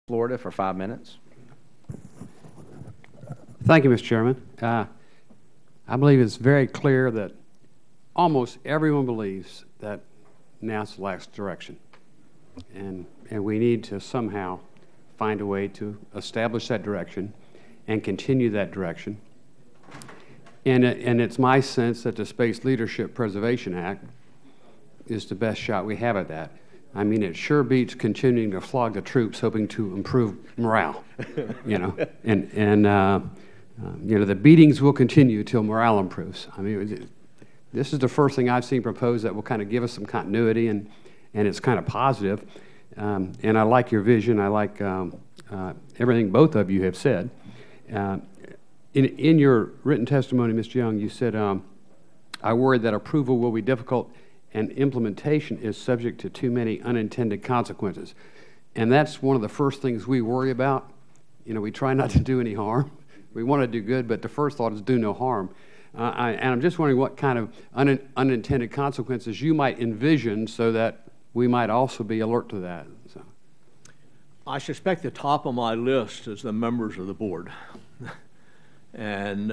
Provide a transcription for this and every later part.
Florida for 5 minutes. Thank you, Mr. Chairman. I believe it's very clear that almost everyone believes that NASA lacks direction, and we need to somehow find a way to establish that direction and continue that direction. And it's my sense that the Space Leadership Preservation Act is the best shot we have at that. I mean, it sure beats continuing to flog the troops hoping to improve morale, you know, and you know, the beatings will continue till morale improves. I mean, this is the first thing I've seen proposed that will kind of give us some continuity, and it's kind of positive. And I like your vision. I like everything both of you have said. In your written testimony, Ms. Young, you said, I worry that approval will be difficult and implementation is subject to too many unintended consequences. And that's one of the first things we worry about. You know, we try not to do any harm. We want to do good, but the first thought is do no harm. And I'm just wondering what kind of unintended consequences you might envision so that we might also be alert to that. So. I suspect the top of my list is the members of the board. And,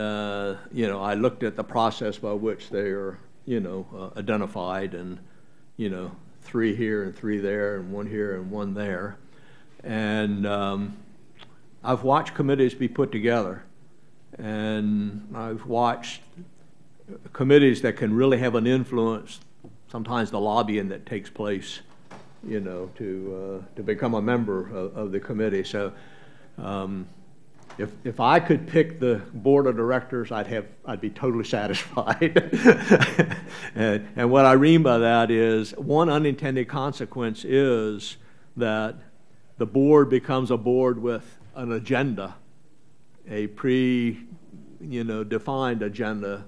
you know, I looked at the process by which they are, you know, identified, and, you know, 3 here and 3 there and 1 here and 1 there. And I've watched committees be put together, and I've watched committees that can really have an influence, sometimes the lobbying that takes place, you know, to become a member of the committee. So if I could pick the board of directors, I'd be totally satisfied. and what I mean by that is, one unintended consequence is that the board becomes a board with an agenda, a defined agenda,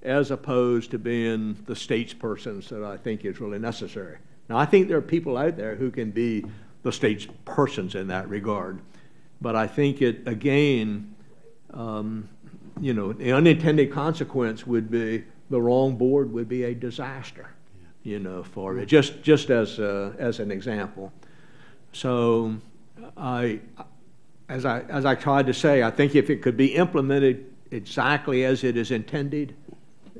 as opposed to being the statespersons that I think is really necessary. Now, I think there are people out there who can be the statespersons in that regard. But I think it, again, you know, the unintended consequence would be the wrong board would be a disaster, you know, for it, just as an example. So as I tried to say, I think if it could be implemented exactly as it is intended,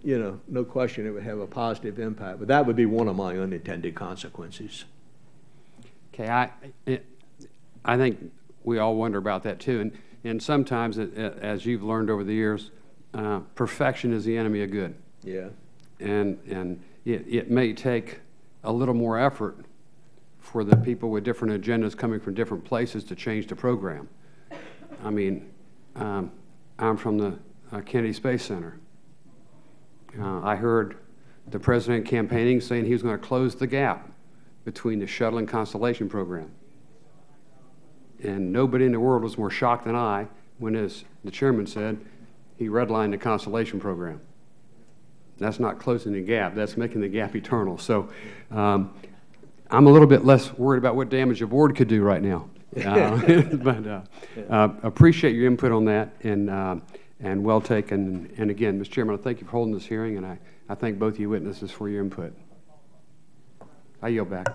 you know, no question it would have a positive impact. But that would be one of my unintended consequences. Okay, I think we all wonder about that too, and sometimes, as you've learned over the years, perfection is the enemy of good. Yeah. And it may take a little more effort for the people with different agendas coming from different places to change the program. I mean, I'm from the Kennedy Space Center. I heard the president campaigning saying he was going to close the gap between the shuttle and Constellation program. And nobody in the world was more shocked than I when, as the chairman said, he redlined the Constellation program. That's not closing the gap, that's making the gap eternal. So I'm a little bit less worried about what damage the board could do right now. But appreciate your input on that, and well taken. And again, Mr. Chairman, I thank you for holding this hearing, and I thank both of you witnesses for your input. I yield back.